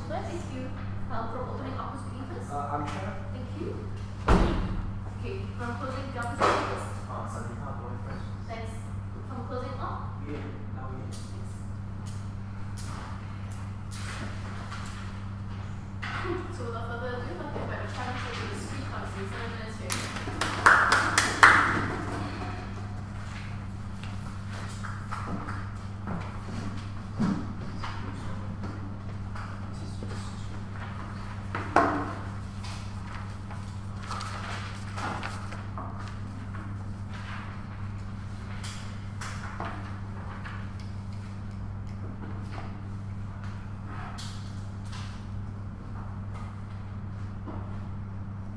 square. Please you from opening office speaking first. I'm sure. Thank you. Okay, from closing the office speaking first. Thanks. From closing off. So without further ado, I'll give back the challenge to the speaker council. 7 minutes here.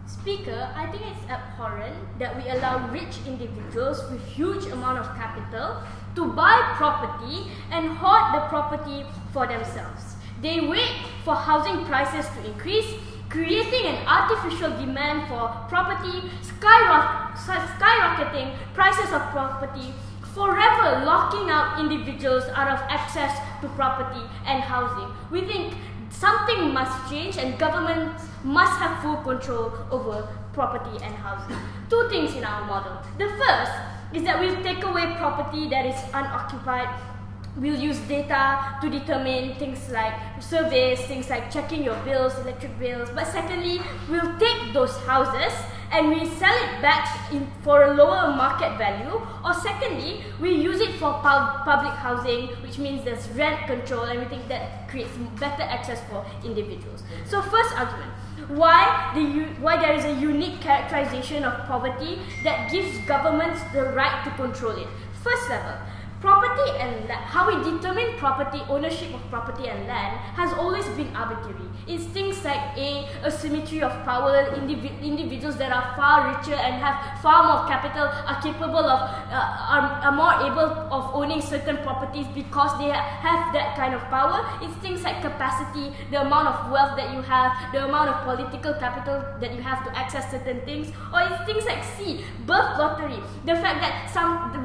Speaker, I think it's abhorrent that we allow rich individuals with huge amount of capital to buy property and hoard the property for themselves. They wait for housing prices to increase, creating an artificial demand for property, skyrocketing prices of property, forever locking out individuals out of access to property and housing. We think something must change and governments must have full control over property and housing. Two things in our model. The first is that we'll take away property that is unoccupied. We'll use data to determine things like surveys, things like checking your bills, electric bills. But secondly, we'll take those houses and we sell it back for a lower market value. Or secondly, we use it for public housing, which means there's rent control, and we think that creates better access for individuals. So first argument, why there is a unique characterization of poverty that gives governments the right to control it. First level, property and how we determine property, ownership of property and land has always been arbitrary. It's things like asymmetry of power. Individuals that are far richer and have far more capital are capable of, are more able of owning certain properties because they have that kind of power. It's things like capacity, the amount of wealth that you have, the amount of political capital that you have to access certain things. Or it's things like birth lottery. The fact that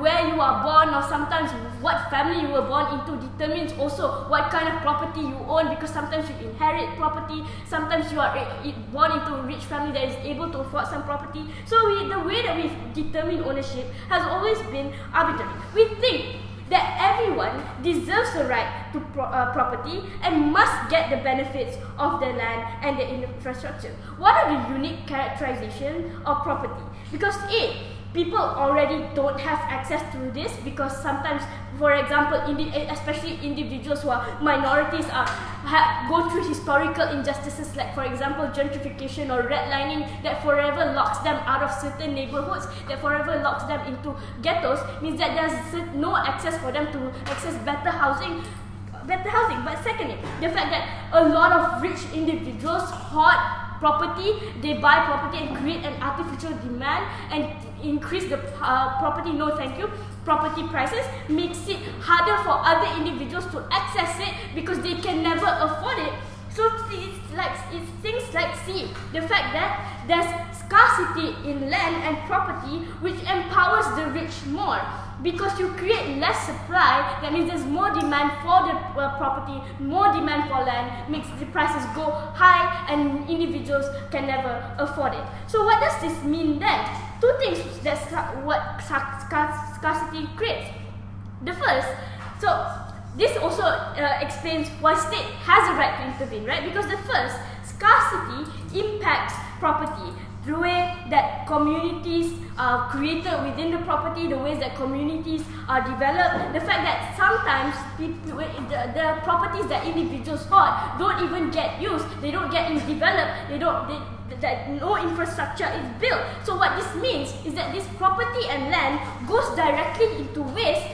where you are born or sometimes what family you were born into determines also what kind of property you own, because sometimes you inherit property, sometimes you are born into a rich family that is able to afford some property. So the way that we determine ownership has always been arbitrary. We think that everyone deserves the right to property and must get the benefits of the land and the infrastructure. What are the unique characterizations of property? Because people already don't have access to this because sometimes, for example, especially individuals who are minorities go through historical injustices like, for example, gentrification or redlining that forever locks them out of certain neighborhoods, that forever locks them into ghettos, means that there's no access for them to access better housing. But secondly, the fact that a lot of rich individuals hoard property, they buy property and create an artificial demand and increase the property prices, makes it harder for other individuals to access it because they can never afford it. So it's things like the fact that there's scarcity in land and property which empowers the rich more. Because you create less supply, that means there's more demand for the property, more demand for land, makes the prices go high and individuals can never afford it. So what does this mean then? Two things that's what scarcity creates. The first, so this also explains why state has a right to intervene, right? Because the first, scarcity impacts property. The way that communities are created within the property, the ways that communities are developed, the fact that sometimes the properties that individuals hoard don't even get used, they don't get developed, that no infrastructure is built. So what this means is that this property and land goes directly into waste,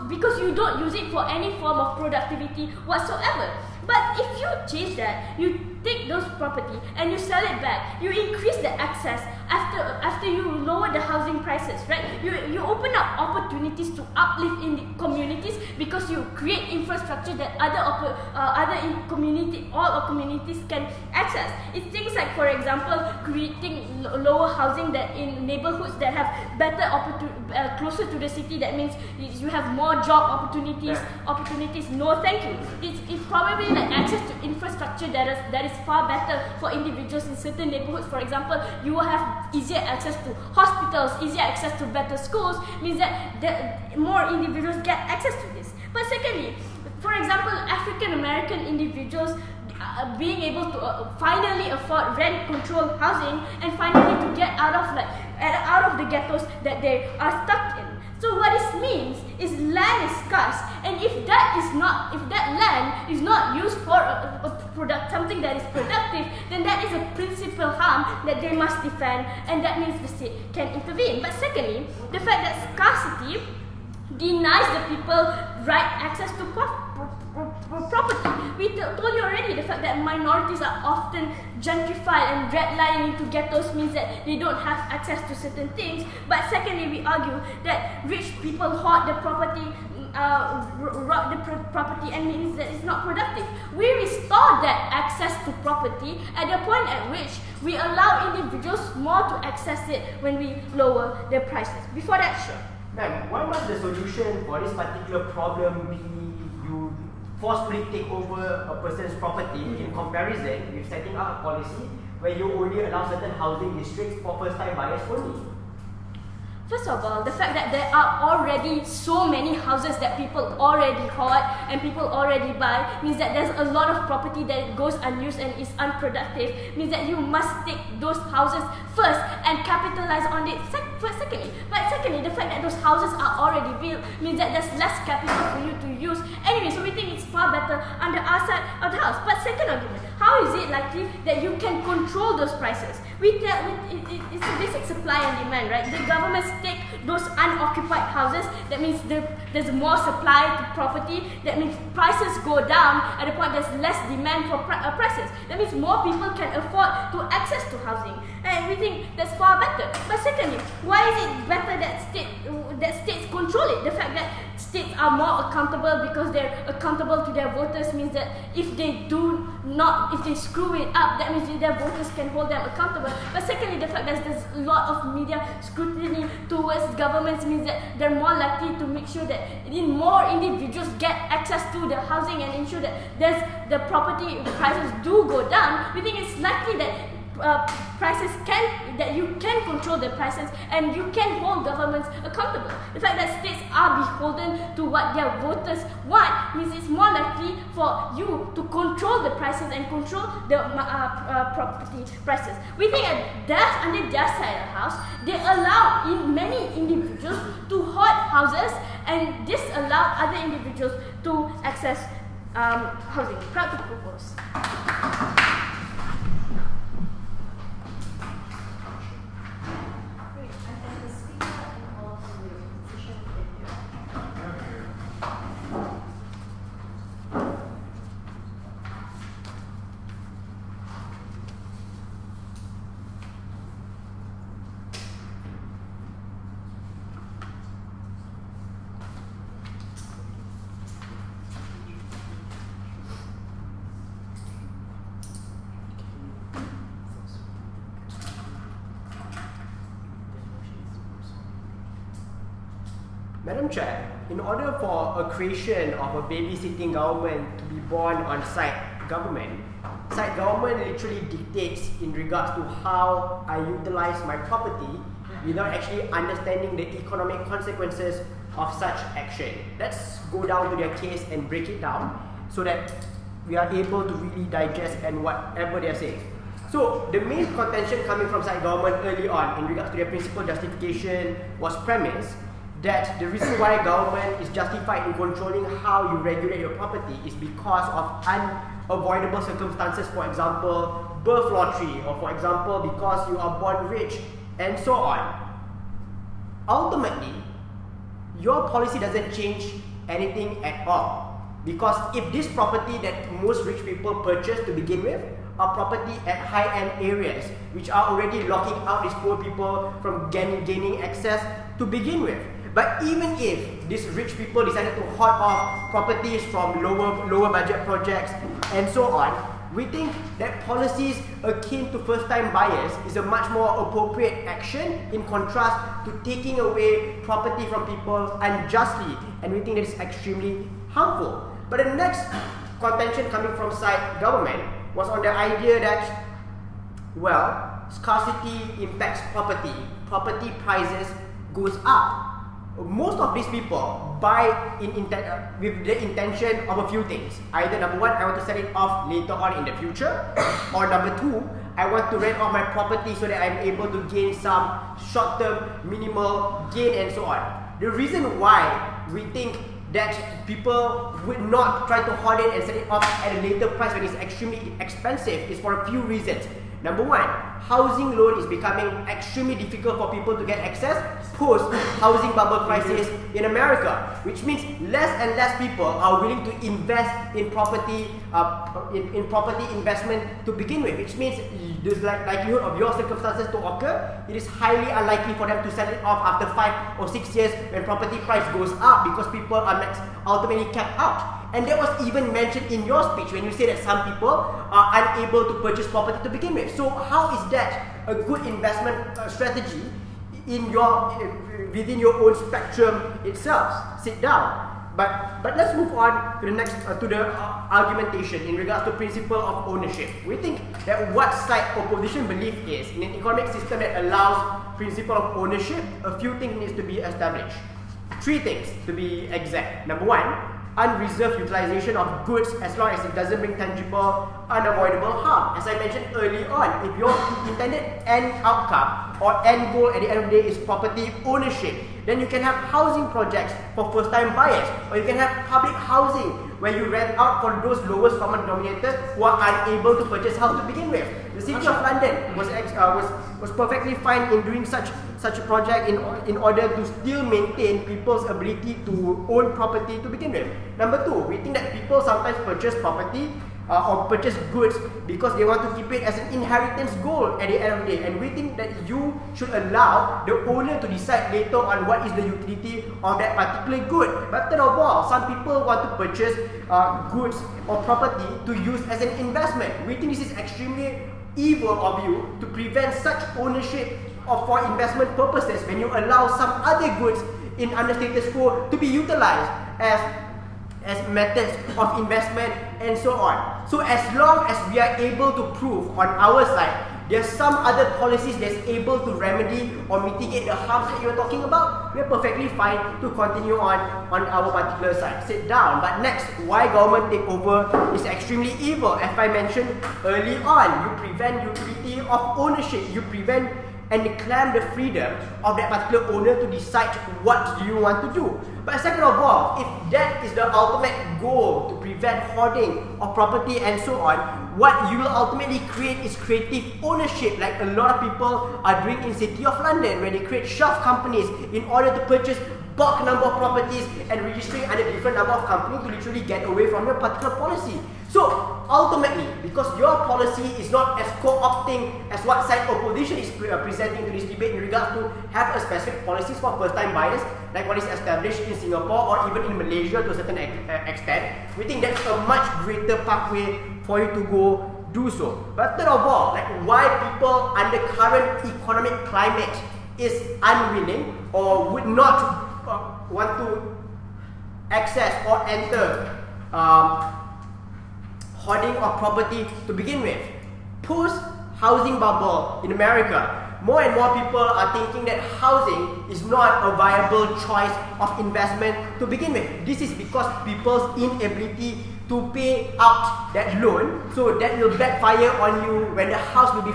because you don't use it for any form of productivity whatsoever. But if you change that, you take those property and you sell it back, you increase the access after you lower the housing prices, right? You open up opportunities to uplift in the communities because you create infrastructure that all communities can access. It's things like, for example, creating lower housing that in neighborhoods that have better closer to the city. That means you have more job opportunities. No, thank you. It's probably like access to infrastructure that is far better for individuals in certain neighborhoods. For example, you will have easier access to hospitals, easier access to better schools, means that more individuals get access to this. But secondly, for example, African American individuals being able to finally afford rent controlled housing and finally to get out of the ghettos that they are stuck in. So what this means is land is scarce, and if that land is not used for something that is productive, then that is a principal harm that they must defend, and that means the state can intervene. But secondly, the fact that scarcity denies the people right access to property. We told you already the fact that minorities are often gentrified and redlined into ghettos means that they don't have access to certain things. But secondly, we argue that rich people hoard the property, and means that it's not productive. We restore that access to property at the point at which we allow individuals more to access it when we lower the prices. Before that, sure. Ma'am, why must the solution for this particular problem be you forcibly take over a person's property in comparison with setting up a policy where you only allow certain housing districts for first-time buyers only? First of all, the fact that there are already so many houses that people already hoard and people already buy means that there's a lot of property that goes unused and is unproductive, means that you must take those houses first and capitalize on it secondly, the fact that those houses are already built means that there's less capital for you to use. Anyway, so we think it's far better under our side of the house. But second argument, how is it likely that you can control those prices? It's a basic supply and demand, right? The governments take those unoccupied houses, that means there's more supply to property, that means prices go down at the point there's less demand for prices. That means more people can afford to access to housing, and we think that's far better. But secondly, why is it better that states control it? The fact that states are more accountable because they're accountable to their voters means that if they screw it up, that means their voters can hold them accountable. But secondly, the fact that there's a lot of media scrutiny towards governments means that they're more likely to make sure that more individuals get access to the housing and ensure that the property prices do go down. We think it's likely that that you can control the prices and you can hold governments accountable. The fact that states are beholden to what their voters want means it's more likely for you to control the prices and control the property prices. We think under their side of the house, they allow many individuals to hoard houses, and this allows other individuals to access housing. Proud to propose. Madam Chair, in order for a creation of a babysitting government to be born on site government literally dictates in regards to how I utilize my property without actually understanding the economic consequences of such action. Let's go down to their case and break it down so that we are able to really digest and whatever they are saying. So the main contention coming from side government early on in regards to their principal justification was premised that the reason why government is justified in controlling how you regulate your property is because of unavoidable circumstances, for example, birth lottery, or for example, because you are born rich, and so on. Ultimately, your policy doesn't change anything at all, because if this property that most rich people purchase to begin with property at high-end areas, which are already locking out these poor people from gaining access to begin with. But even if these rich people decided to hoard off properties from lower budget projects and so on, we think that policies akin to first-time buyers is a much more appropriate action in contrast to taking away property from people unjustly, and we think that is extremely harmful. But the next contention coming from side government was on the idea that, well, scarcity impacts property prices goes up. Most of these people buy with the intention of a few things. Either number one, I want to sell it off later on in the future, or number two, I want to rent off my property so that I'm able to gain some short-term minimal gain and so on. The reason why we think that people would not try to hoard it and sell it off at a later price when it's extremely expensive is for a few reasons. Number one, housing loan is becoming extremely difficult for people to get access post-housing bubble crisis in America, which means less and less people are willing to invest in property investment to begin with, which means the likelihood of your circumstances to occur, it is highly unlikely for them to sell it off after 5 or 6 years when property price goes up, because people are ultimately kept out. And that was even mentioned in your speech when you say that some people are unable to purchase property to begin with. So how is that a good investment strategy within your own spectrum itself? Sit down. But let's move on to the next to the argumentation in regards to principle of ownership. We think that what side opposition belief is in an economic system that allows principle of ownership, a few things needs to be established. 3 things to be exact. Number one, unreserved utilization of goods as long as it doesn't bring tangible, unavoidable harm. As I mentioned early on, if your intended end outcome or end goal at the end of the day is property ownership, then you can have housing projects for first-time buyers, or you can have public housing where you rent out for those lowest common denominators who are unable to purchase house to begin with. The City of London was perfectly fine in doing such a project in order to still maintain people's ability to own property to begin with. Number two, we think that people sometimes purchase property or purchase goods because they want to keep it as an inheritance goal at the end of the day, and we think that you should allow the owner to decide later on what is the utility of that particular good. But third of all, some people want to purchase goods or property to use as an investment. We think this is extremely evil of you to prevent such ownership for investment purposes when you allow some other goods under status quo to be utilized as methods of investment and so on. So as long as we are able to prove on our side there's some other policies that's able to remedy or mitigate the harms that you're talking about, we're perfectly fine to continue on our particular side. Sit down. But next, why government takeover is extremely evil. As I mentioned early on, you prevent utility of ownership. You prevent and claim the freedom of that particular owner to decide what you want to do. But second of all, if that is the ultimate goal, to prevent hoarding of property and so on, what you will ultimately create is creative ownership, like a lot of people are doing in City of London, where they create shelf companies in order to purchase bulk number of properties and registering under different number of companies to literally get away from your particular policy. So ultimately, because your policy is not as co-opting as what side opposition is presenting to this debate in regards to have a specific policies for first-time buyers, like what is established in Singapore or even in Malaysia to a certain extent, we think that's a much greater pathway for you to go do so. But third of all, like why people under current economic climate is unwilling or would not want to access or enter hoarding of property to begin with. Post-housing bubble in America, more and more people are thinking that housing is not a viable choice of investment to begin with. This is because people's inability to pay out that loan, so that will backfire on you when the house will be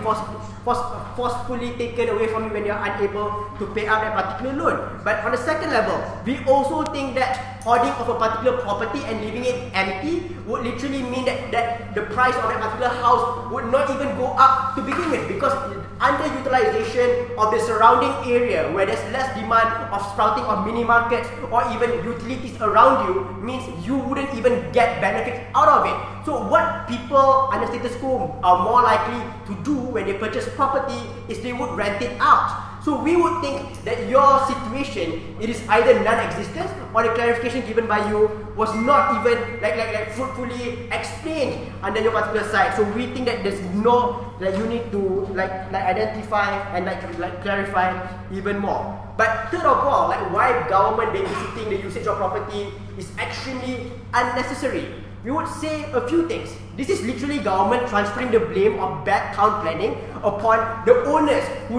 forcefully taken away from you when you are unable to pay out that particular loan. But on the second level, we also think that hoarding of a particular property and leaving it empty would literally mean that the price of that particular house would not even go up to begin with, because underutilization of the surrounding area where there's less demand of sprouting of mini markets or even utilities around you means you wouldn't even get benefit benefits out of it. So what people under status quo are more likely to do when they purchase property is they would rent it out. So we would think that your situation, it is either non-existent or the clarification given by you was not even like fruitfully explained under your particular side. So we think that there's no, like, you need to like identify and like clarify even more. But third of all, like, why government babysitting the usage of property is extremely unnecessary. We would say a few things. This is literally government transferring the blame of bad town planning upon the owners who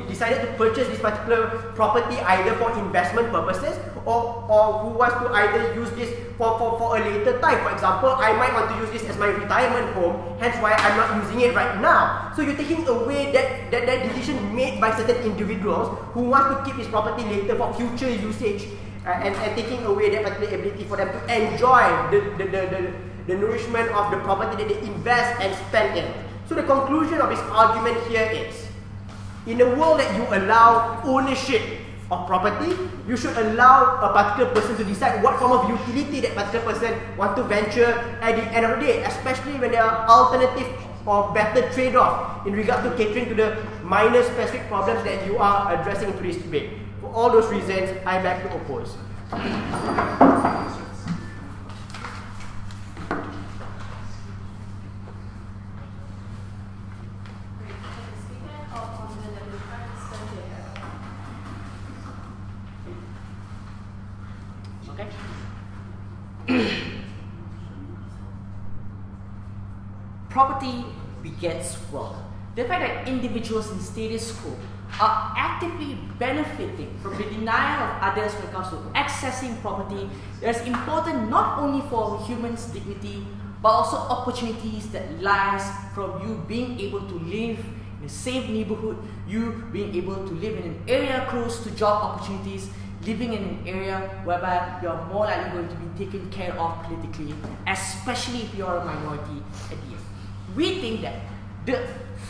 decided to purchase this particular property either for investment purposes or who wants to either use this for a later time. For example, I might want to use this as my retirement home, hence why I'm not using it right now. So you're taking away that decision made by certain individuals who want to keep this property later for future usage. And taking away that particular ability for them to enjoy the nourishment of the property that they invest and spend in. So the conclusion of this argument here is, in a world that you allow ownership of property, you should allow a particular person to decide what form of utility that particular person wants to venture at the end of the day, especially when there are alternative or better trade-off in regard to catering to the minor specific problems that you are addressing in today's debate. For all those reasons, I beg to oppose. Okay. Property begets wealth. The fact that individuals in status quo are actively benefiting from the denial of others when it comes to accessing property is important not only for humans' dignity but also opportunities that lies from you being able to live in a safe neighborhood, you being able to live in an area close to job opportunities, living in an area whereby you're more likely going to be taken care of politically, especially if you're a minority at the end. We think that the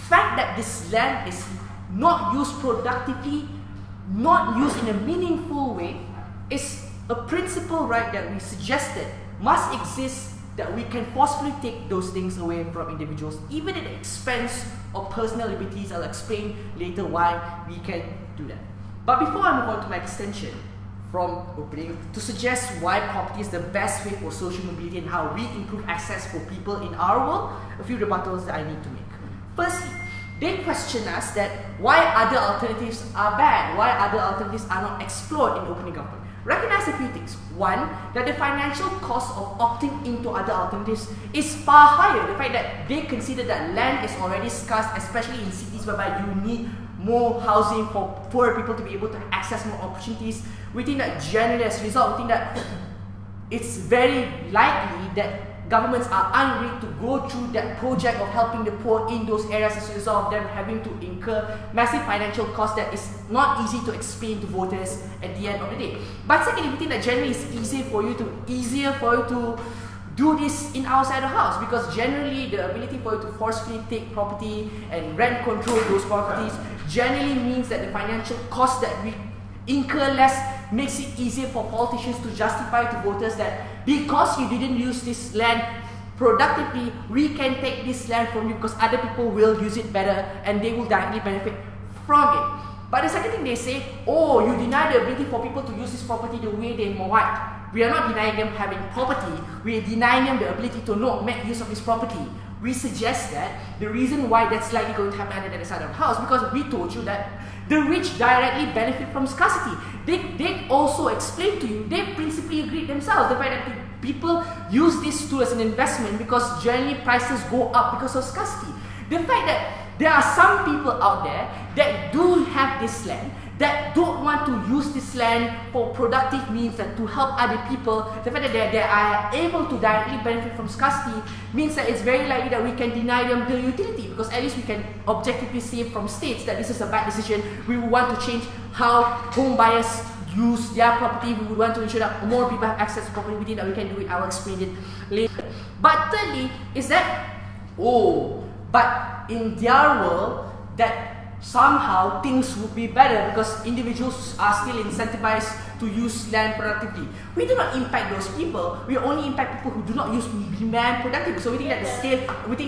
fact that this land is not used productively, not used in a meaningful way, is a principle right that we suggested must exist, that we can forcefully take those things away from individuals, even at the expense of personal liberties. I'll explain later why we can do that. But before I move on to my extension from opening, to suggest why property is the best way for social mobility and how we improve access for people in our world, a few rebuttals that I need to make. Firstly, they question us that why other alternatives are bad, why other alternatives are not explored in opening government. Recognize a few things. One, that the financial cost of opting into other alternatives is far higher. The fact that they consider that land is already scarce, especially in cities whereby you need more housing for poor people to be able to access more opportunities. We think that generally as a result, we think that it's very likely that governments are unwilling to go through that project of helping the poor in those areas as a result of them having to incur massive financial costs that is not easy to explain to voters at the end of the day. But secondly, we think that generally it's easier for you to do this in outside the house, because generally the ability for you to forcefully take property and rent control those properties generally means that the financial cost that we incur less makes it easier for politicians to justify to voters that because you didn't use this land productively, we can take this land from you because other people will use it better and they will directly benefit from it. But the second thing they say, oh, you deny the ability for people to use this property the way they want. We are not denying them having property, we are denying them the ability to not make use of this property. We suggest that the reason why that's likely going to happen at the other side of the house, because we told you that the rich directly benefit from scarcity. They also explain to you, they principally agreed themselves, the fact that people use this tool as an investment because generally prices go up because of scarcity. The fact that there are some people out there that do have this land, that don't want to use this land for productive means, that to help other people, the fact that they are able to directly benefit from scarcity means that it's very likely that we can deny them the utility, because at least we can objectively say from states that this is a bad decision. We would want to change how home buyers use their property. We would want to ensure that more people have access to property. We think that we can do it. I will explain it later. But thirdly is that, but in their world, that somehow things would be better because individuals are still incentivized to use land productively. We do not impact those people. We only impact people who do not use land productively. So we think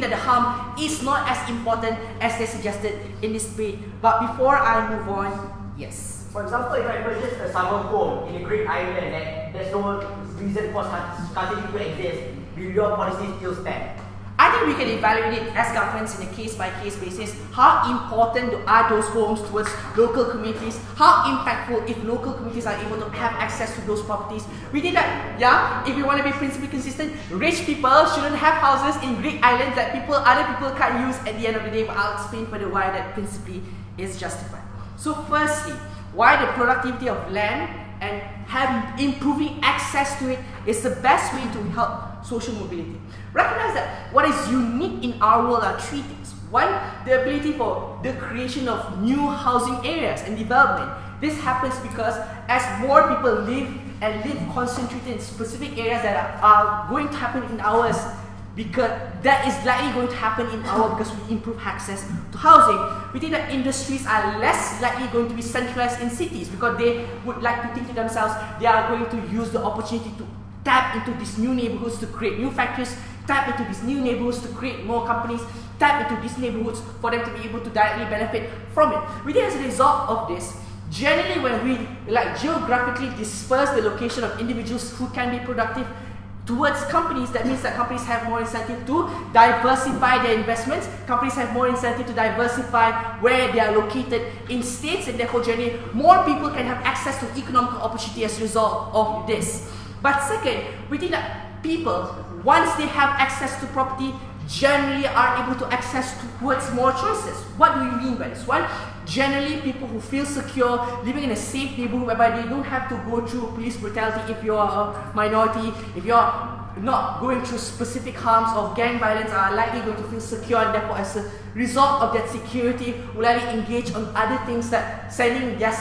that the harm is not as important as they suggested in this debate. But before I move on, yes. For example, if I purchase a summer home in a Greek island and there's no reason for scarcity to exist, will your policy still stand? I think we can evaluate it as governments in a case-by-case basis. How important are those homes towards local communities? How impactful if local communities are able to have access to those properties? We think that, yeah, if we want to be principally consistent, rich people shouldn't have houses in Greek islands that other people can't use at the end of the day, but I'll explain further why that principally is justified. So firstly, why the productivity of land and improving access to it is the best way to help social mobility. Recognize that what is unique in our world are three things. One, the ability for the creation of new housing areas and development. This happens because as more people live concentrated in specific areas that are going to happen in ours, because that is likely going to happen in our because we improve access to housing. We think that industries are less likely going to be centralized in cities because they would like to think to themselves they are going to use the opportunity to tap into these new neighborhoods to create new factories, tap into these new neighborhoods to create more companies, tap into these neighborhoods for them to be able to directly benefit from it. We think as a result of this, generally when we geographically disperse the location of individuals who can be productive towards companies, that means that companies have more incentive to diversify their investments, companies have more incentive to diversify where they are located in states, and therefore generally more people can have access to economic opportunity as a result of this. But second, we think that people, once they have access to property, generally are able to access towards more choices. What do we mean by this? One, generally people who feel secure, living in a safe neighborhood whereby they don't have to go through police brutality if you're a minority, if you're not going through specific harms of gang violence, are likely going to feel secure, and therefore as a result of that security will likely engage on other things that sending their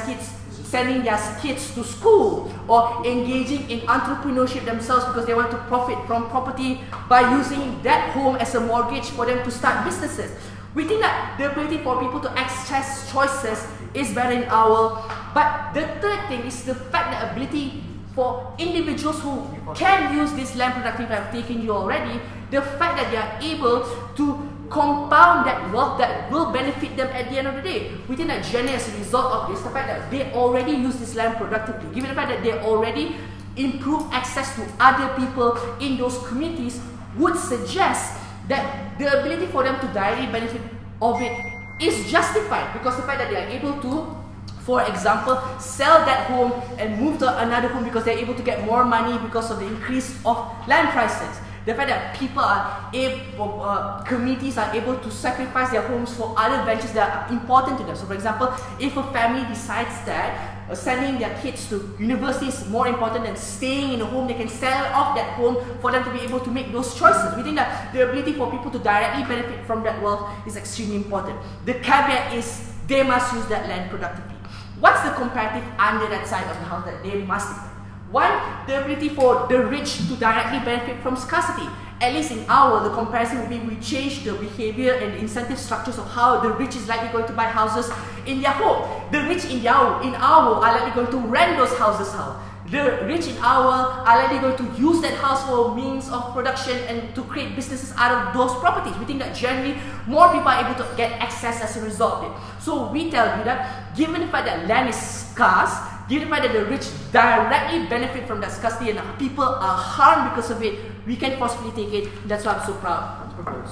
kids to school or engaging in entrepreneurship themselves because they want to profit from property by using that home as a mortgage for them to start businesses. We think that the ability for people to access choices is better in our world. But the third thing is the fact that ability for individuals who can use this land productivity I've taken you already, the fact that they are able to compound that wealth that will benefit them at the end of the day. We think that generally as a result of this, the fact that they already use this land productively, given the fact that they already improve access to other people in those communities, would suggest that the ability for them to directly benefit of it is justified because the fact that they are able to, for example, sell that home and move to another home because they're able to get more money because of the increase of land prices. The fact that people are able, communities are able to sacrifice their homes for other ventures that are important to them. So for example, if a family decides that sending their kids to university is more important than staying in a home, they can sell off that home for them to be able to make those choices. We think that the ability for people to directly benefit from that wealth is extremely important. The caveat is they must use that land productively. What's the comparative under that side of the house that they must do? One, the ability for the rich to directly benefit from scarcity. At least in our, the comparison would be we change the behavior and the incentive structures of how the rich is likely going to buy houses in their home. The rich in our are likely going to rent those houses out. The rich in our are likely going to use that house for means of production and to create businesses out of those properties. We think that generally more people are able to get access as a result of it. So we tell you that given the fact that land is scarce, given the fact that the rich directly benefit from that scarcity and people are harmed because of it, we can possibly take it. That's why I'm so proud to propose.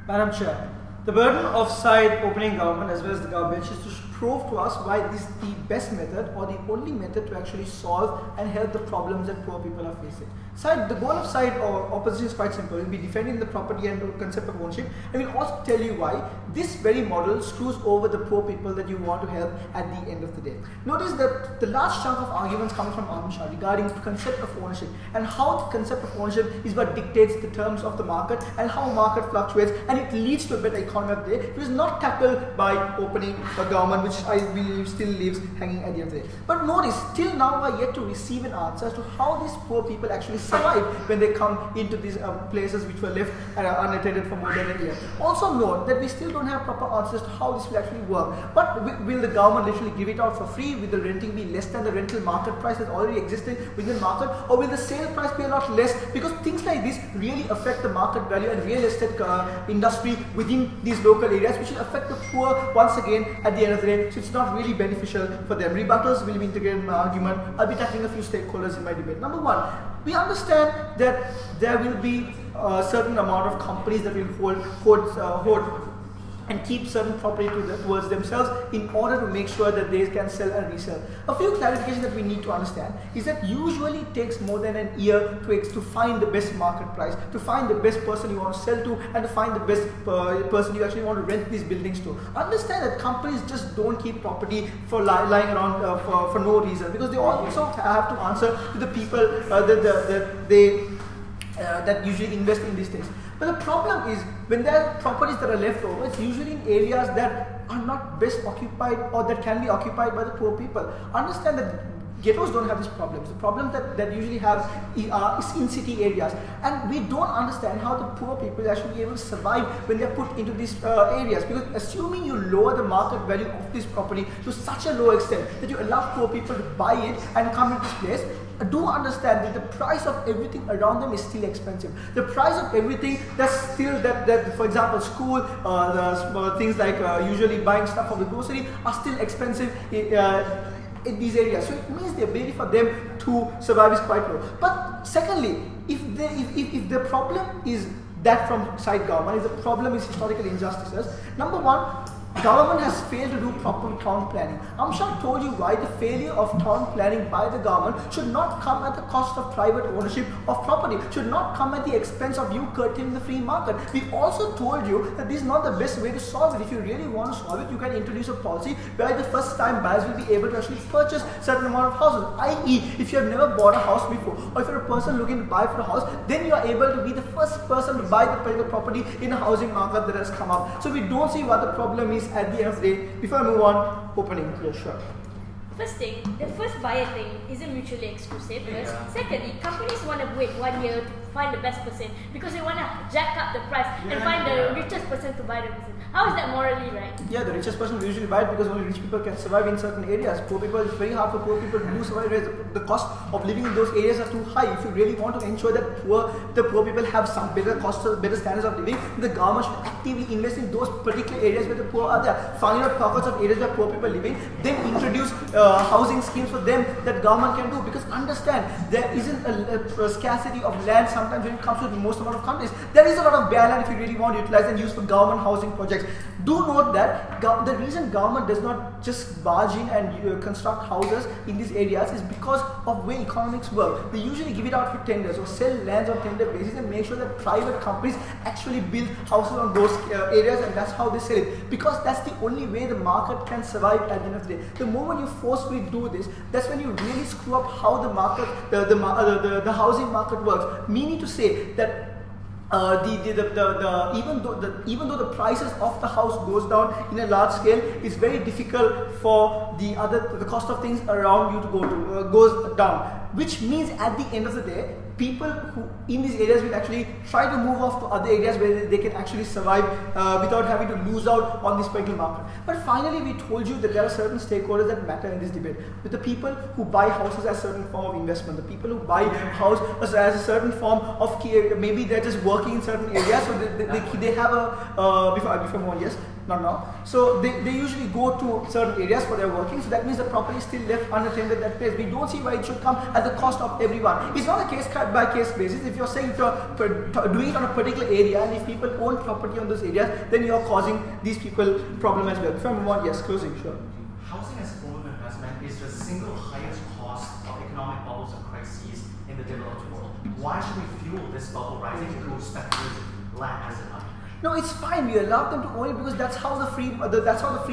Madam Chair, the burden of side opening government as well as the government is to prove to us why this is the best method or the only method to actually solve and help the problems that poor people are facing. The goal of side or opposition is quite simple. It will be defending the property and the concept of ownership, and we'll also tell you why this very model screws over the poor people that you want to help at the end of the day. Notice that the large chunk of arguments coming from AMARAca regarding the concept of ownership and how the concept of ownership is what dictates the terms of the market and how market fluctuates, and it leads to a better economy of the day. It was not tackled by opening a government, which I believe still leaves hanging at the end of the day. But notice, till now we are yet to receive an answer as to how these poor people actually survive when they come into these places which were left unattended for more than a year. Also note that we still don't have proper answers to how this will actually work. But will the government literally give it out for free? Will the renting be less than the rental market price that already existed within the market? Or will the sale price be a lot less? Because things like this really affect the market value and real estate industry within these local areas, which will affect the poor once again at the end of the day. So it's not really beneficial for them. Rebuttals will be integrated in my argument. I'll be tackling a few stakeholders in my debate. Number one, we understand that there will be a certain amount of companies that will hold and keep certain property towards themselves in order to make sure that they can sell and resell. A few clarifications that we need to understand is that usually it takes more than a year to find the best market price, to find the best person you want to sell to, and to find the best person you actually want to rent these buildings to. Understand that companies just don't keep property for lying around for no reason, because they also have to answer to the people that usually invest in these things. But the problem is, when there are properties that are left over, it's usually in areas that are not best occupied or that can be occupied by the poor people. Understand that ghettos don't have these problems. The problems that usually have is in city areas. And we don't understand how the poor people actually be able to survive when they are put into these areas. Because assuming you lower the market value of this property to such a low extent that you allow poor people to buy it and come into this place, do understand that the price of everything around them is still expensive. The price of everything that's still that for example, school, the things like usually buying stuff from the grocery are still expensive in these areas. So it means the ability for them to survive is quite low. But secondly, if the problem is that from side government, if the problem is historical injustices, number one, government has failed to do proper town planning. Amshad told you why the failure of town planning by the government should not come at the cost of private ownership of property, should not come at the expense of you curtailing the free market. We also told you that this is not the best way to solve it. If you really want to solve it, you can introduce a policy where the first time buyers will be able to actually purchase certain amount of houses. I.e., if you have never bought a house before, or if you're a person looking to buy for a house, then you are able to be the first person to buy the particular property in a housing market that has come up. So we don't see what the problem is at the end of the day. Before I move on, opening. Yeah, sure. First thing, the first buyer thing isn't mutually exclusive. Secondly, companies want to wait 1 year to find the best person because they want to jack up the price and find the richest person to buy the person. How is that morally right? Yeah, the richest person will usually buy it because only rich people can survive in certain areas. Poor people, it's very hard for poor people to do survive. The cost of living in those areas are too high. If you really want to ensure that the poor people have some better costs, better standards of living, the government should actively invest in those particular areas where the poor are there. Find out pockets of areas where poor people are living, then introduce housing schemes for them that government can do. Because understand, there isn't a scarcity of land sometimes when it comes to the most amount of countries. There is a lot of bare land if you really want to utilize and use for government housing projects. Do note that the reason government does not just barge in and construct houses in these areas is because of way economics work. They usually give it out for tenders or sell lands on tender basis and make sure that private companies actually build houses on those areas, and that's how they sell it. Because that's the only way the market can survive at the end of the day. The moment you forcefully do this, that's when you really screw up how the market, the housing market works. Meaning to say that even though the prices of the house goes down in a large scale, it's very difficult for the cost of things around you to goes down. Which means at the end of the day, people who in these areas will actually try to move off to other areas where they can actually survive without having to lose out on this particular market. But finally, we told you that there are certain stakeholders that matter in this debate. With the people who buy houses as a certain form of investment, the people who buy house as a certain form of maybe they're just working in certain areas, so they have a before more, yes. not now. So they usually go to certain areas for their working, so that means the property is still left unattended that place. We don't see why it should come at the cost of everyone. It's not a case by case basis. If you're saying if you're doing it on a particular area and if people own property on those areas, then you're causing these people problem as well. If I move on, yes, closing, sure. Housing as a form of investment is the single highest cost of economic bubbles and crises in the developed world. Why should we fuel this bubble rising through speculative land asset money? No, it's fine. We allow them to own it because that's how the free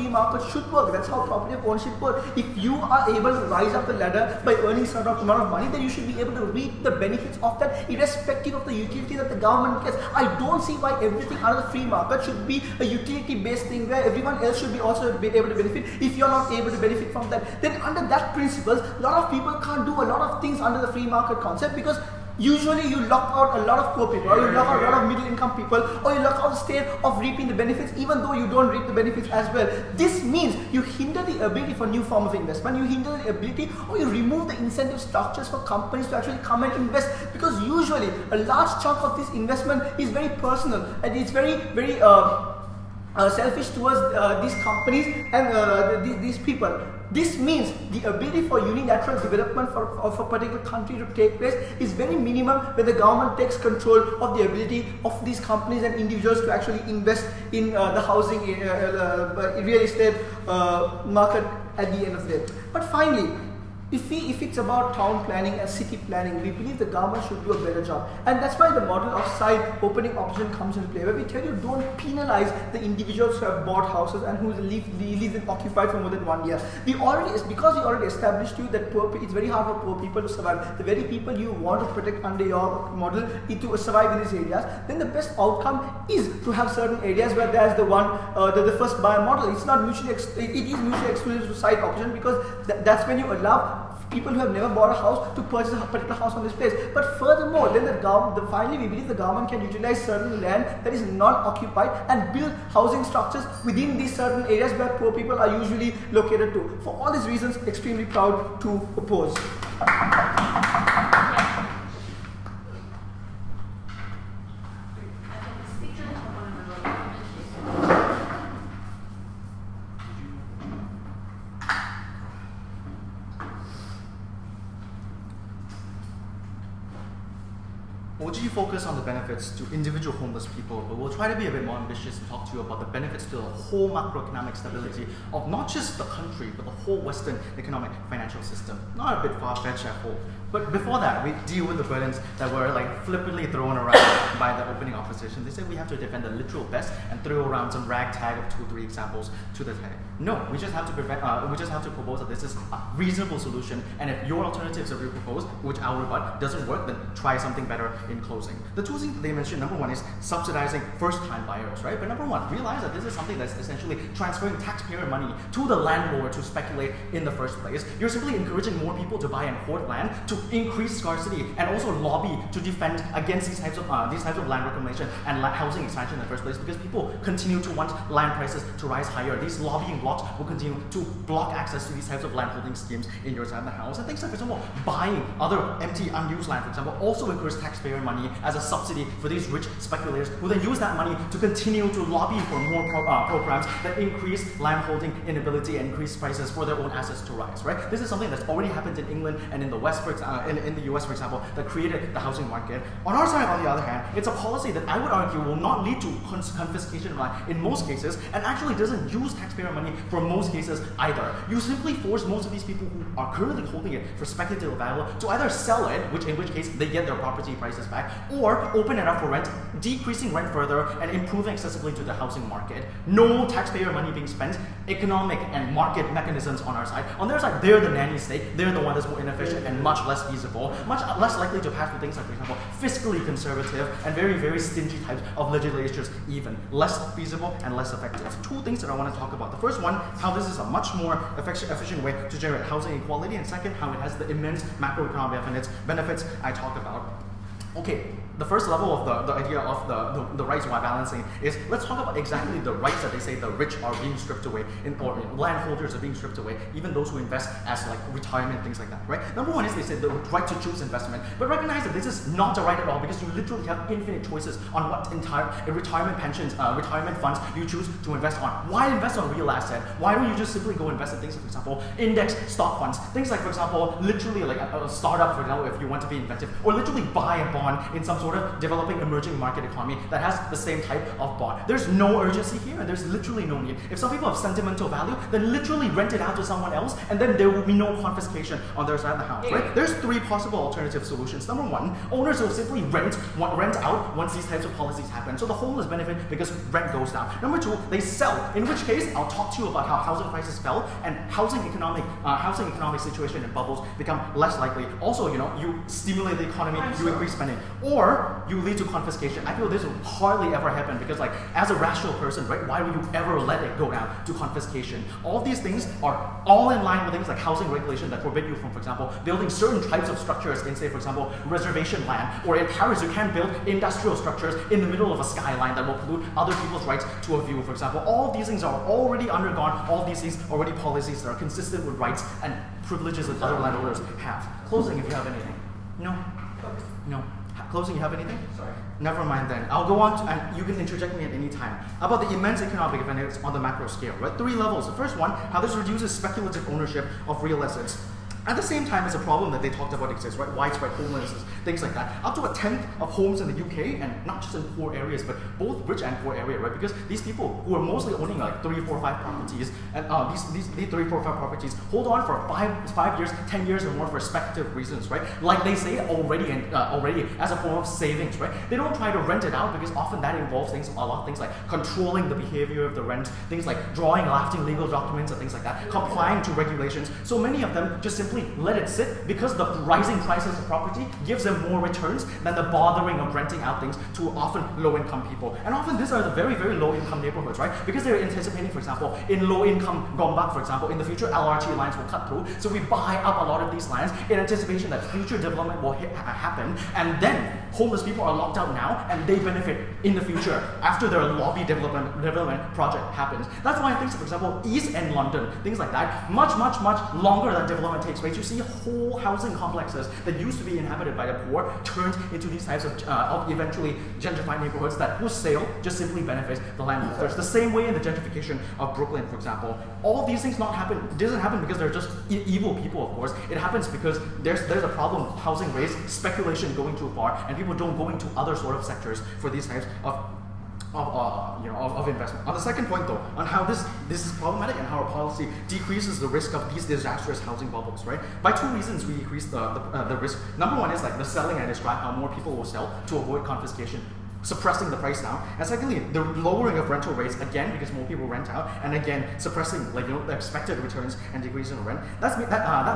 market should work. That's how property ownership works. If you are able to rise up the ladder by earning certain amount of money, then you should be able to reap the benefits of that, irrespective of the utility that the government gets. I don't see why everything out of the free market should be a utility-based thing where everyone else should be also be able to benefit. If you're not able to benefit from that, then under that principle, a lot of people can't do a lot of things under the free market concept because usually you lock out a lot of poor people, or you lock out a lot of middle income people, or you lock out the state of reaping the benefits even though you don't reap the benefits as well. This means you hinder the ability for new form of investment, you hinder the ability, or you remove the incentive structures for companies to actually come and invest, because usually a large chunk of this investment is very personal and it's very selfish towards these companies and these people. This means the ability for unilateral development of a particular country to take place is very minimum when the government takes control of the ability of these companies and individuals to actually invest in the housing, real estate market at the end of the day. But finally, if it's about town planning and city planning, we believe the government should do a better job. And that's why the model of side opening option comes into play, where we tell you don't penalize the individuals who have bought houses and who live in occupied for more than 1 year. Because we already established you that it's very hard for poor people to survive. The very people you want to protect under your model to survive in these areas, then the best outcome is to have certain areas where there's the first buyer model. It's not mutually it is mutually exclusive to side option, because that's when you allow people who have never bought a house to purchase a particular house on this place. But furthermore, then finally we believe the government can utilize certain land that is non-occupied and build housing structures within these certain areas where poor people are usually located to. For all these reasons, extremely proud to oppose. OG focus on the benefits to individual homeless people, but we'll try to be a bit more ambitious and talk to you about the benefits to the whole macroeconomic stability of not just the country, but the whole Western economic financial system. Not a bit far-fetched, I hope. But before that, we deal with the burdens that were flippantly thrown around by the opening opposition. They said we have to defend the literal best and throw around some ragtag of 2-3 examples to the tag. No, we just have to propose that this is a reasonable solution, and if your alternatives that we propose, which I'll rebut, doesn't work, then try something better in closing. The two things they mentioned, number one is subsidizing first-time buyers, right? But number one, realize that this is something that's essentially transferring taxpayer money to the landlord to speculate in the first place. You're simply encouraging more people to buy and hoard land to increase scarcity and also lobby to defend against these types of land reclamation and housing expansion in the first place, because people continue to want land prices to rise higher. These lobbying blocks will continue to block access to these types of land holding schemes in your side of the house. And things like, for example, buying other empty, unused land, for example, also incurs taxpayer money as a subsidy for these rich speculators who then use that money to continue to lobby for more programs that increase land holding inability and increase prices for their own assets to rise, right? This is something that's already happened in England and in the West, in the US, for example, that created the housing market. On our side, on the other hand, it's a policy that I would argue will not lead to confiscation of land in most cases, and actually doesn't use taxpayer money for most cases either. You simply force most of these people who are currently holding it for speculative value to either sell it, in which case they get their property prices back, or open it up for rent, decreasing rent further and improving accessibility to the housing market. No taxpayer money being spent, economic and market mechanisms on our side. On their side, they're the nanny state, they're the one that's more inefficient and much less feasible, much less likely to pass for things like, for example, fiscally conservative and very, very stingy types of legislatures, even less feasible and less effective. Two things that I want to talk about. The first one, how this is a much more efficient way to generate housing equality, and second, how it has the immense macroeconomic benefits I talk about. Okay, the first level of the idea of the rights while balancing is, let's talk about exactly the rights that they say the rich are being stripped away, or landholders are being stripped away, even those who invest as like retirement, things like that, right? Number one is they say the right to choose investment, but recognize that this is not a right at all, because you literally have infinite choices on what entire retirement pensions, retirement funds you choose to invest on. Why invest on real asset? Why don't you just simply go invest in things like, for example, index stock funds, things like, for example, literally like a startup, for example, if you want to be inventive, or literally buy a bond in some sort of developing emerging market economy that has the same type of bond. There's no urgency here, and there's literally no need. If some people have sentimental value, then literally rent it out to someone else, and then there will be no confiscation on their side of the house, right? There's three possible alternative solutions. Number one, owners will simply rent out once these types of policies happen, so the homeless benefit because rent goes down. Number two, they sell, in which case I'll talk to you about how housing prices fell and housing economic situation and bubbles become less likely. Also, you stimulate the economy, you increase spending, or you lead to confiscation. I feel this will hardly ever happen, because like, as a rational person, right, why would you ever let it go down to confiscation? All these things are all in line with things like housing regulation that forbid you from, for example, building certain types of structures in, say, for example, reservation land, or in Paris you can't build industrial structures in the middle of a skyline that will pollute other people's rights to a view, for example. All these things are already undergone, all these things are already policies that are consistent with rights and privileges that other landowners have. Closing, if you have anything. No? No. Closing, you have anything? Sorry. Never mind then. I'll go on and you can interject me at any time. About the immense economic benefits on the macro scale, right? 3 levels. The first one, how this reduces speculative ownership of real assets. At the same time, it's a problem that they talked about exists, right? Widespread homelessness, things like that. Up to 1/10 of homes in the UK, and not just in poor areas, but both rich and poor area, right? Because these people who are mostly owning like 3, 4, 5 properties, and these 3, 4, 5 properties hold on for 5 years, 10 years or more for speculative reasons, right? Like they say already as a form of savings, right? They don't try to rent it out because often that involves a lot of things like controlling the behavior of the rent, things like drawing lasting legal documents and things like that, complying to regulations. So many of them just simply let it sit because the rising prices of property gives them more returns than the bothering of renting out things to often low-income people. And often these are the very, very low-income neighborhoods, right? Because they're anticipating, for example, in low-income Gombak, for example, in the future LRT lines will cut through, so we buy up a lot of these lands in anticipation that future development will happen, and then homeless people are locked out now and they benefit in the future after their lobby development project happens. That's why things, for example, East End London, things like that, much longer than development takes place. You see whole housing complexes that used to be inhabited by the poor turned into these types of eventually gentrified neighborhoods that whose sale just simply benefits the landholders. The same way in the gentrification of Brooklyn, for example. All these things doesn't happen because they're just evil people, of course. It happens because there's a problem of housing rates, speculation going too far, and people don't go into other sort of sectors for these types of investment. On the second point though, on how this is problematic and how our policy decreases the risk of these disastrous housing bubbles, right? By 2 reasons we decrease the risk. Number one is like the selling I described, how more people will sell to avoid confiscation, suppressing the price down. And secondly, the lowering of rental rates, again because more people rent out, and again suppressing the expected returns and decreasing the rent. That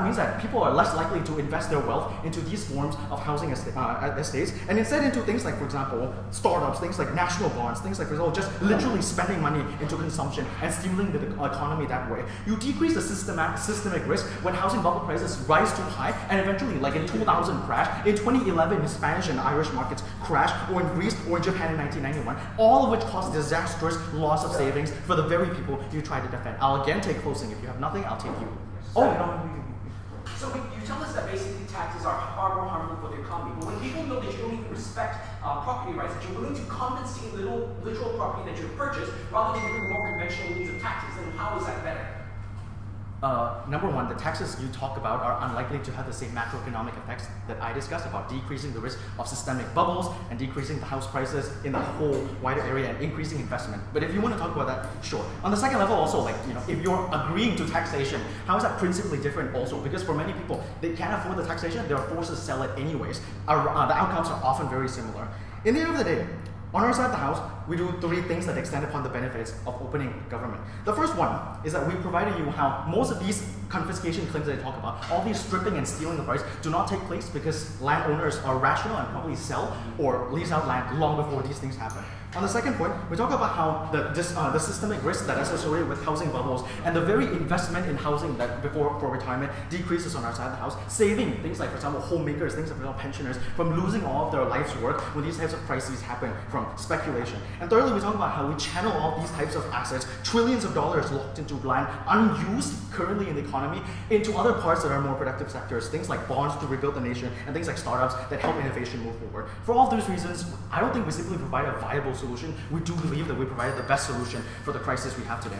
means that people are less likely to invest their wealth into these forms of housing estates, and instead into things like, for example, startups, things like national bonds, things like, for example, just literally spending money into consumption and stimulating the economy that way. You decrease the systemic risk when housing bubble prices rise too high, and eventually, like in 2000 crash, in 2011 in Spanish and Irish markets crash, or in Greece or in Japan in 1991, all of which caused disastrous loss of savings for the very people you try to defend. I'll again take closing. If you have nothing, I'll take you. So you tell us that basically taxes are far more harmful for the economy, but when people know that you don't even respect property rights, that you're willing to compensate literal property that you've purchased rather than doing more conventional means of taxes, then how is that better? Number one, the taxes you talk about are unlikely to have the same macroeconomic effects that I discussed about decreasing the risk of systemic bubbles and decreasing the house prices in the whole wider area and increasing investment. But if you want to talk about that, sure. On the second level also, if you're agreeing to taxation, how is that principally different also? Because for many people, they can't afford the taxation, they're forced to sell it anyways. The outcomes are often very similar. In the end of the day, on our side of the house, we do 3 things that extend upon the benefits of opening government. The first one is that we provided you how most of these confiscation claims that they talk about, all these stripping and stealing of rights do not take place because landowners are rational and probably sell or lease out land long before these things happen. On the second point, we talk about how the systemic risk that is associated with housing bubbles and the very investment in housing that for retirement decreases on our side of the house, saving things like, for example, homemakers, things like, for example, pensioners from losing all of their life's work when these types of crises happen from speculation. And thirdly, we talk about how we channel all these types of assets, trillions of dollars locked into land, unused currently in the economy, into other parts that are more productive sectors, things like bonds to rebuild the nation, and things like startups that help innovation move forward. For all of those reasons, I don't think we simply provide a viable solution. We do believe that we provided the best solution for the crisis we have today.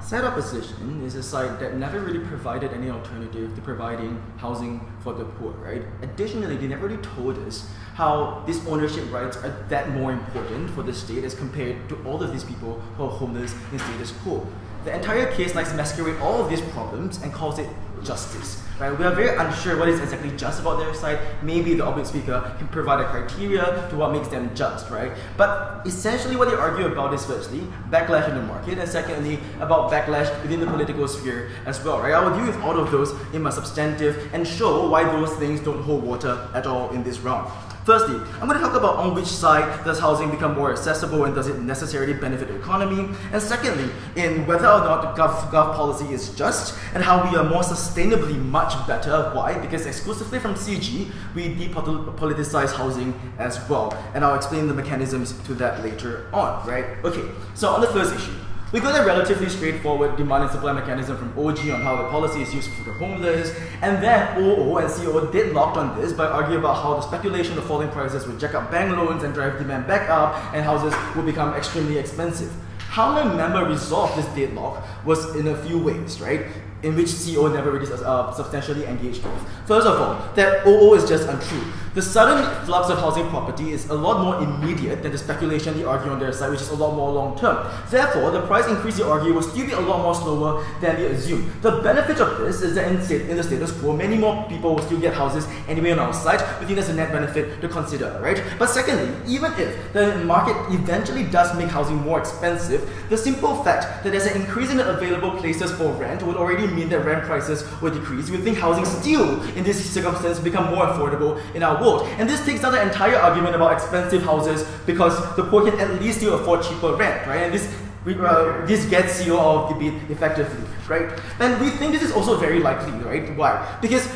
Side opposition is a side that never really provided any alternative to providing housing for the poor, right? Additionally, they never really told us how these ownership rights are that more important for the state as compared to all of these people who are homeless in status quo. The entire case likes to masquerade all of these problems and calls it justice. Right? We are very unsure what is exactly just about their side. Maybe the object speaker can provide a criteria to what makes them just, right? But essentially what they argue about is firstly, backlash in the market, and secondly, about backlash within the political sphere as well, right? I will deal with all of those in my substantive and show why those things don't hold water at all in this round. Firstly, I'm going to talk about on which side does housing become more accessible and does it necessarily benefit the economy. And secondly, in whether or not the gov policy is just and how we are more sustainably much better. Why? Because exclusively from CG, we depoliticize housing as well. And I'll explain the mechanisms to that later on, right? Okay, so on the first issue, we got a relatively straightforward demand and supply mechanism from OG on how the policy is used for the homeless, and then OO and CO deadlocked on this by arguing about how the speculation of falling prices would jack up bank loans and drive demand back up, and houses would become extremely expensive. How my member resolved this deadlock was in a few ways, right? In which CO never really substantially engaged with. First of all, that OO is just untrue. The sudden flux of housing property is a lot more immediate than the speculation they argue on their side, which is a lot more long term. Therefore, the price increase they argue will still be a lot more slower than they assume. The benefit of this is that in the status quo, many more people will still get houses anyway on our side. We think that's a net benefit to consider, right? But secondly, even if the market eventually does make housing more expensive, the simple fact that there's an increase in the available places for rent would already mean that rent prices will decrease. We think housing still, in this circumstance, become more affordable in our world. And this takes down the entire argument about expensive houses because the poor can at least still afford cheaper rent, right? And this gets CO out of debate effectively, right? And we think this is also very likely, right? Why? Because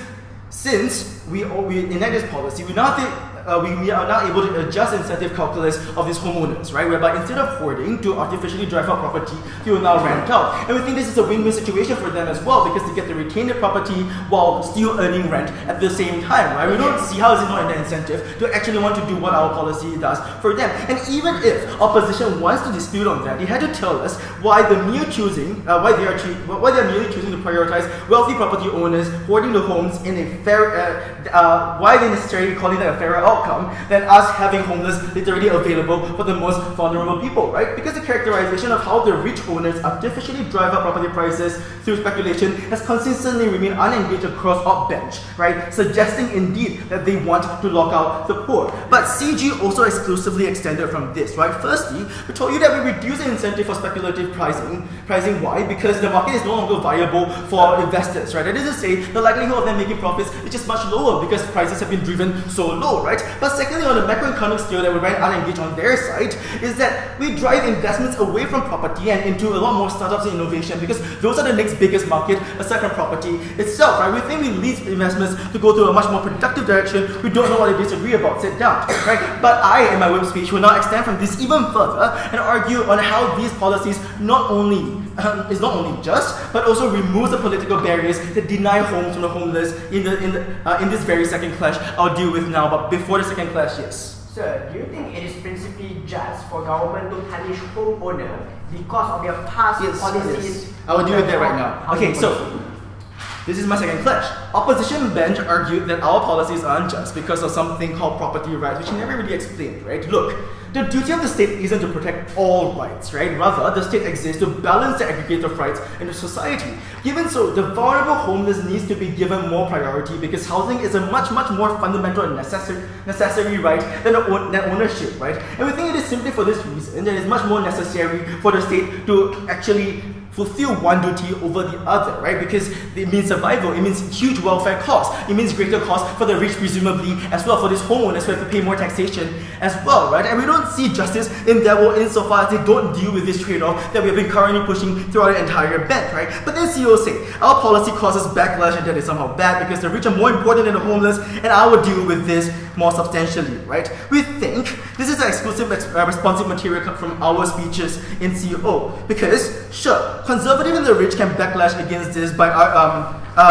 since we enact this policy, we are now able to adjust incentive calculus of these homeowners, right? Whereby instead of hoarding to artificially drive out property, they will now rent out. And we think this is a win-win situation for them as well because they get to retain the property while still earning rent at the same time, right? We don't see how is it not in the incentive to actually want to do what our policy does for them. And even if opposition wants to dispute on that, they had to tell us why they are merely choosing to prioritize wealthy property owners hoarding the homes in a fair, why they necessarily calling that a fairer outcome than us having homeless literally available for the most vulnerable people, right? Because the characterization of how the rich owners artificially drive up property prices through speculation has consistently remained unengaged across our bench, right? Suggesting indeed that they want to lock out the poor. But CG also exclusively extended from this, right? Firstly, we told you that we reduce the incentive for speculative pricing. Pricing why? Because the market is no longer viable for investors, right? That is to say, the likelihood of them making profits is just much lower because prices have been driven so low, right? But secondly, on the macroeconomic scale that we're very unengaged on their side, is that we drive investments away from property and into a lot more startups and innovation because those are the next biggest market aside from property itself, right? We think we lead investments to go to a much more productive direction. We don't know what they disagree about, sit down, right? But I, in my web speech, will now extend from this even further and argue on how these policies not only is not only just, but also removes the political barriers that deny homes from the homeless in this very second clash I'll deal with now. But before the second clash, yes. Sir, do you think it is principally just for government to punish homeowner because of their past policies? Yes. I will deal with that right now. Okay, so this is my second clash. Opposition bench argued that our policies are unjust because of something called property rights, which he never really explained, right? Look, the duty of the state isn't to protect all rights, right? Rather, the state exists to balance the aggregate of rights in the society. Given so, the vulnerable homeless needs to be given more priority because housing is a much more fundamental and necessary right than ownership, right? And we think it is simply for this reason that it is much more necessary for the state to actually fulfill one duty over the other, right? Because it means survival, it means huge welfare costs, it means greater costs for the rich presumably as well, for these homeowners who have to pay more taxation as well, right? And we don't see justice in their world insofar as they don't deal with this trade-off that we have been currently pushing throughout the entire bench, right? But then CEO say, our policy causes backlash and that is somehow bad because the rich are more important than the homeless, and I will deal with this more substantially, right? We think this is an exclusive responsive material from our speeches in CO because, sure, conservative and the rich can backlash against this by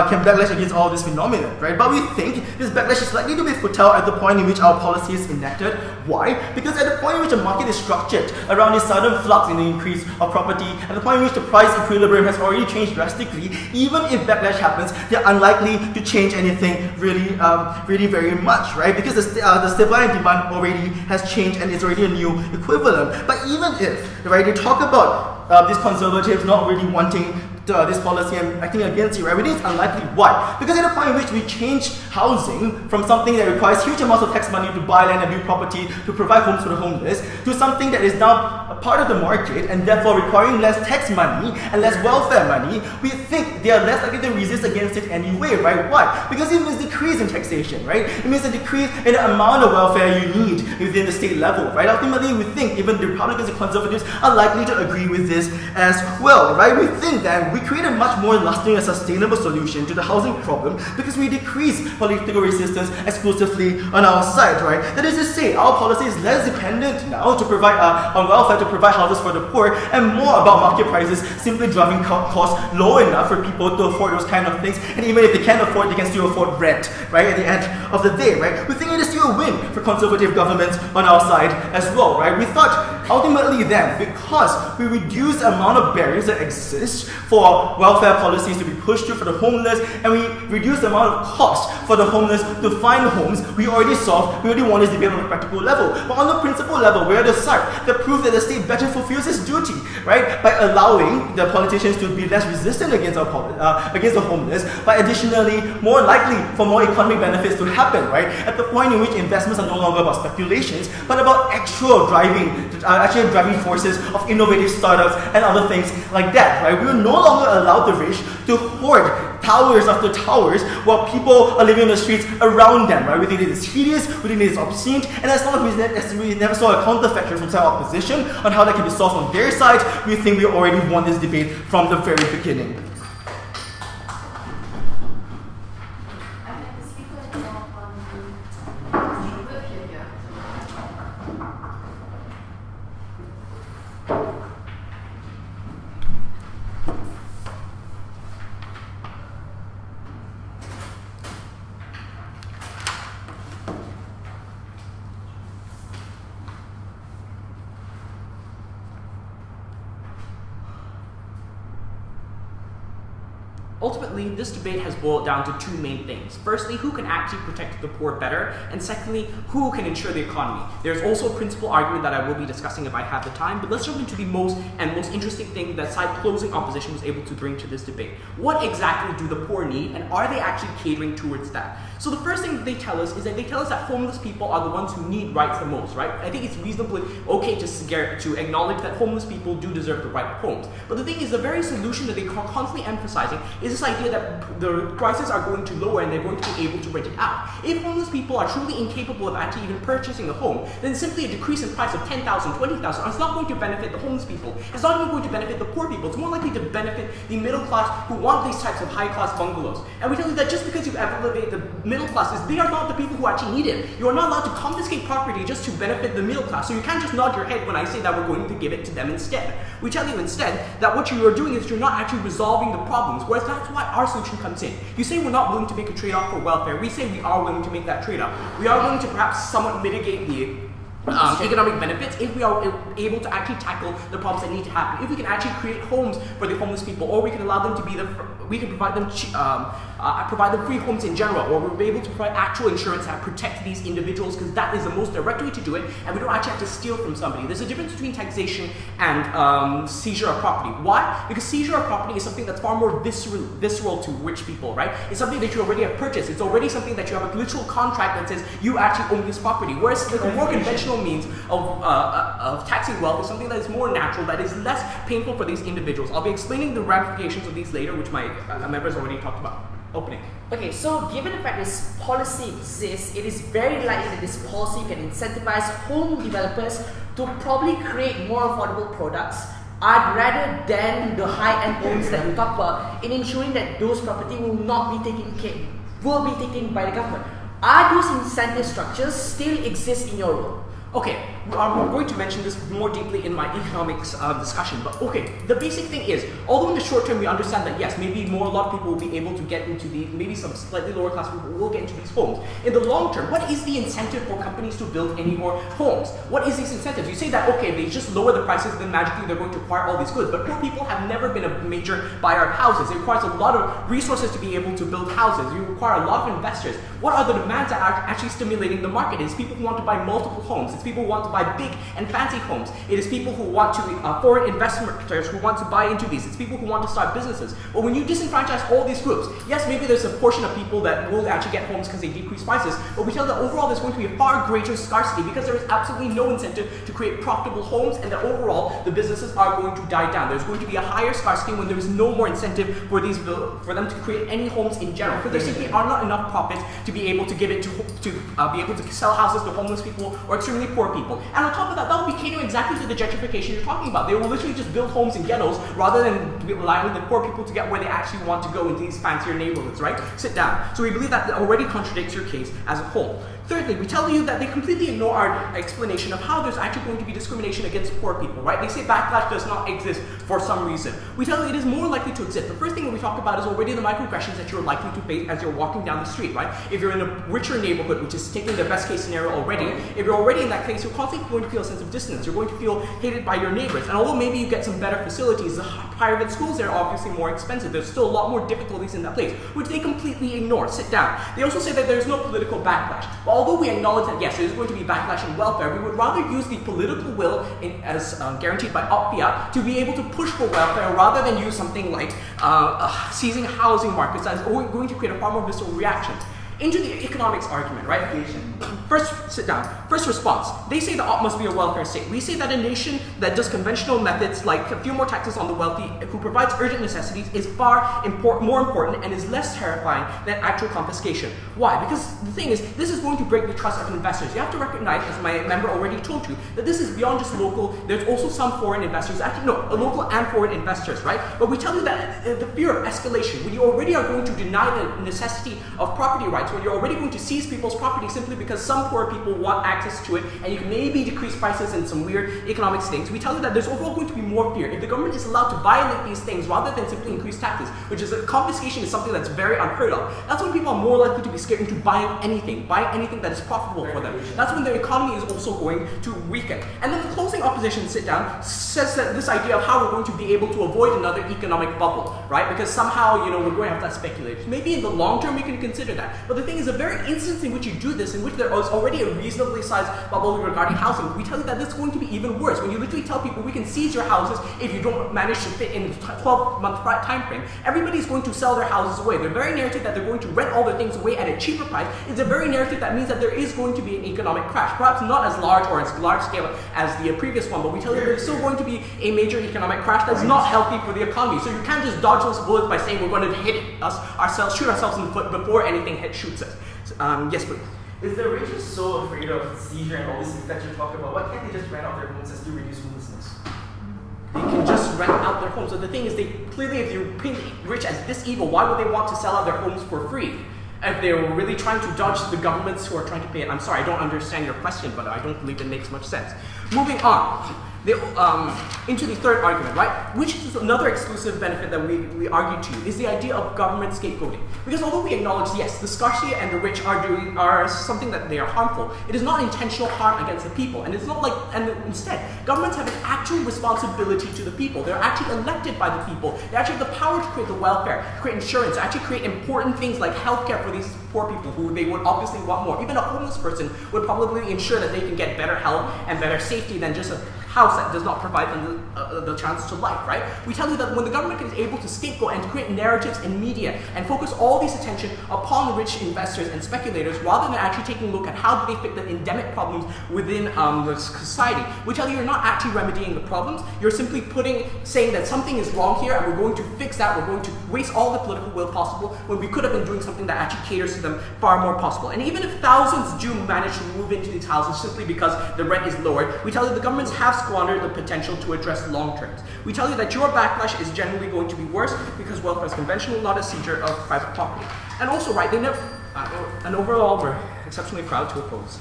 can backlash against all this phenomenon, right? But we think this backlash is likely to be futile at the point in which our policy is enacted. Why? Because at the point in which a market is structured around this sudden flux in the increase of property, at the point in which the price equilibrium has already changed drastically, even if backlash happens, they're unlikely to change anything really very much, right? Because the supply and demand already has changed and it's already a new equivalent. But even if, right, they talk about these conservatives not really wanting this policy and acting against it, right? We think it's unlikely. Why? Because at the point in which we change housing from something that requires huge amounts of tax money to buy land and build property to provide homes for the homeless to something that is now a part of the market and therefore requiring less tax money and less welfare money, we think they are less likely to resist against it anyway, right? Why? Because it means decrease in taxation, right? It means a decrease in the amount of welfare you need within the state level, right? Ultimately, we think even the Republicans and Conservatives are likely to agree with this as well, right? We think that we create a much more lasting and sustainable solution to the housing problem because we decrease political resistance exclusively on our side, right? That is to say, our policy is less dependent now to provide on welfare to provide houses for the poor and more about market prices simply driving costs low enough for people to afford those kind of things, and even if they can't afford, they can still afford rent, right? At the end of the day, right? We think it is still a win for conservative governments on our side as well, right? We thought ultimately then, because we reduce the amount of barriers that exist for welfare policies to be pushed through for the homeless, and we reduce the amount of cost for the homeless to find homes, we already want this debate on a practical level. But on the principle level, we're the side that proves that the state better fulfills its duty, right? By allowing the politicians to be less resistant against the homeless, but additionally, more likely for more economic benefits to happen, right? At the point in which investments are no longer about speculations, but about actual driving forces of innovative startups and other things like that, right? We will no longer allow the rich to hoard towers after towers while people are living in the streets around them, right? We think it is hideous, we think it is obscene, and as long as we never saw a counterfactual from some opposition on how that can be solved on their side, we think we already won this debate from the very beginning. Ultimately, this debate has boiled down to two main things. Firstly, who can actually protect the poor better? And secondly, who can ensure the economy? There's also a principal argument that I will be discussing if I have the time, but let's jump into the most interesting thing that side closing opposition was able to bring to this debate. What exactly do the poor need, and are they actually catering towards that? So the first thing that they tell us is that they tell us that homeless people are the ones who need rights the most, right? I think it's reasonably okay to acknowledge that homeless people do deserve the right of homes. But the thing is, the very solution that they are constantly emphasizing is this idea that the prices are going to lower and they're going to be able to rent it out. If homeless people are truly incapable of actually even purchasing a home, then simply a decrease in price of 10,000, 20,000 is not going to benefit the homeless people. It's not even going to benefit the poor people. It's more likely to benefit the middle class who want these types of high-class bungalows. And we tell you that just because you've elevated the middle classes, they are not the people who actually need it. You are not allowed to confiscate property just to benefit the middle class. So you can't just nod your head when I say that we're going to give it to them instead. We tell you instead that what you are doing is you're not actually resolving the problems, whereas that's why our solution comes in. You say we're not willing to make a trade-off for welfare. We say we are willing to make that trade-off. We are willing to perhaps somewhat mitigate the economic benefits if we are able to actually tackle the problems that need to happen. If we can actually create homes for the homeless people, or we can allow them to be we can provide them free homes in general, or we'll be able to provide actual insurance that protect these individuals, because that is the most direct way to do it, and we don't actually have to steal from somebody. There's a difference between taxation and seizure of property. Why? Because seizure of property is something that's far more visceral to rich people, right? It's something that you already have purchased. It's already something that you have a literal contract that says you actually own this property. Whereas the more conventional means of taxing wealth is something that is more natural, that is less painful for these individuals. I'll be explaining the ramifications of these later, which my members already talked about. Opening. Okay, so given the fact this policy exists, it is very likely that this policy can incentivize home developers to probably create more affordable products rather than the high-end homes that we talk about, in ensuring that those property will be taken by the government. Are those incentive structures still exist in your role? Okay, I'm going to mention this more deeply in my economics discussion, but okay, the basic thing is, although in the short term we understand that yes, maybe a lot of people will be able to get into maybe some slightly lower class people will get into these homes. In the long term, what is the incentive for companies to build any more homes? What is these incentives? You say that, okay, they just lower the prices, then magically they're going to acquire all these goods, but poor people have never been a major buyer of houses. It requires a lot of resources to be able to build houses. You require a lot of investors. What are the demands that are actually stimulating the market? It's people who want to buy multiple homes. It's people who want to buy big and fancy homes. It is people who want to, foreign investors who want to buy into these. It's people who want to start businesses. But when you disenfranchise all these groups, yes, maybe there's a portion of people that will actually get homes because they decrease prices, but we tell that overall there's going to be a far greater scarcity because there is absolutely no incentive to create profitable homes, and that overall the businesses are going to die down. There's going to be a higher scarcity when there is no more incentive for them to create any homes in general, because there simply are not enough profits to be able to give it to be able to sell houses to homeless people or extremely poor people. And on top of that, that will be catering exactly to the gentrification you're talking about. They will literally just build homes in ghettos rather than relying on the poor people to get where they actually want to go into these fancier neighborhoods, right? Sit down. So we believe that already contradicts your case as a whole. Thirdly, we tell you that they completely ignore our explanation of how there's actually going to be discrimination against poor people, right? They say backlash does not exist for some reason. We tell you it is more likely to exist. The first thing that we talk about is already the microaggressions that you're likely to face as you're walking down the street, right? If you're in a richer neighborhood, which is taking the best case scenario already, if you're already in that case, you're constantly going to feel a sense of distance. You're going to feel hated by your neighbors. And although maybe you get some better facilities, the private schools there are obviously more expensive. There's still a lot more difficulties in that place, which they completely ignore. Sit down. They also say that there's no political backlash. But although we acknowledge that yes, there is going to be backlash in welfare, we would rather use the political will as guaranteed by Optia to be able to push for welfare rather than use something like seizing housing markets that is going to create a far more visceral reaction. Into the economics argument, right? First, sit down. First response. They say the op must be a welfare state. We say that a nation that does conventional methods like a few more taxes on the wealthy, who provides urgent necessities, is far more important and is less terrifying than actual confiscation. Why? Because the thing is, this is going to break the trust of investors. You have to recognize, as my member already told you, that this is beyond just local. There's also some foreign investors. Actually, no, local and foreign investors, right? But we tell you that the fear of escalation, when you already are going to deny the necessity of property rights, when you're already going to seize people's property simply because some poor people want access to it, and you can maybe decrease prices and some weird economic things, we tell you that there's overall going to be more fear. If the government is allowed to violate these things rather than simply increase taxes, which is confiscation is something that's very unheard of, that's when people are more likely to be scared into buying anything that is profitable for them. That's when the economy is also going to weaken. And then the closing opposition sit down says that this idea of how we're going to be able to avoid another economic bubble, right? Because somehow, we're going to have that speculation. Maybe in the long term we can consider that. But the thing is, the very instance in which you do this, in which there is already a reasonably sized bubble regarding housing, we tell you that this is going to be even worse. When you literally tell people we can seize your houses if you don't manage to fit in a 12-month time frame, everybody's going to sell their houses away. The very narrative that they're going to rent all their things away at a cheaper price is a very narrative that means that there is going to be an economic crash. Perhaps not as large or as large scale as the previous one, but we tell you there's still going to be a major economic crash that's not healthy for the economy. So you can't just dodge those bullets by saying we're going to shoot ourselves in the foot before anything shoots us. Yes, please. Is the rich just so afraid of seizure and all these things that you're talking about? Why can't they just rent out their homes and still reduce homelessness? They can just rent out their homes. So the thing is, they clearly, if you paint the rich as this evil, why would they want to sell out their homes for free? If they were really trying to dodge the governments who are trying to pay it. I'm sorry, I don't understand your question, but I don't believe it makes much sense. Moving on. Into the third argument, right? Which is another exclusive benefit that we argue to you, is the idea of government scapegoating. Because although we acknowledge, yes, the scarcity and the rich are something that they are harmful, it is not intentional harm against the people. And it's not like, and instead, governments have an actual responsibility to the people. They're actually elected by the people. They actually have the power to create the welfare, to create insurance, to actually create important things like healthcare for these poor people who they would obviously want more. Even a homeless person would probably ensure that they can get better health and better safety than just a house that does not provide them the chance to life, right? We tell you that when the government is able to scapegoat and to create narratives in media and focus all this attention upon rich investors and speculators rather than actually taking a look at how do they fix the endemic problems within the society, we tell you you're not actually remedying the problems, you're simply saying that something is wrong here and we're going to fix that, we're going to waste all the political will possible when we could have been doing something that actually caters to them far more possible. And even if thousands do manage to move into these houses simply because the rent is lowered, we tell you the governments have squandered the potential to address long terms. We tell you that your backlash is generally going to be worse because welfare is conventional, not a seizure of private property. And also, right, and overall, we're exceptionally proud to oppose.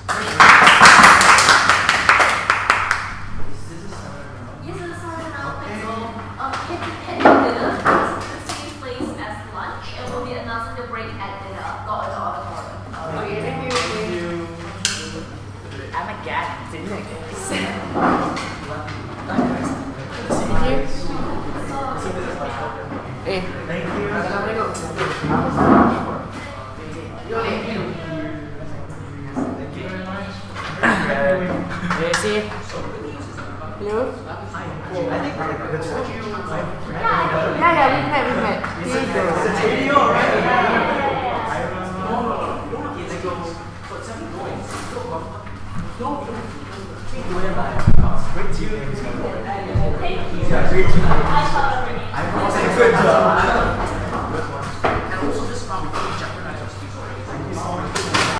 Thank you. Assalamualaikum. See. Hello? I think that's what you. Yeah, we've met. It's a video, right? Thank you. I saw already. Good job.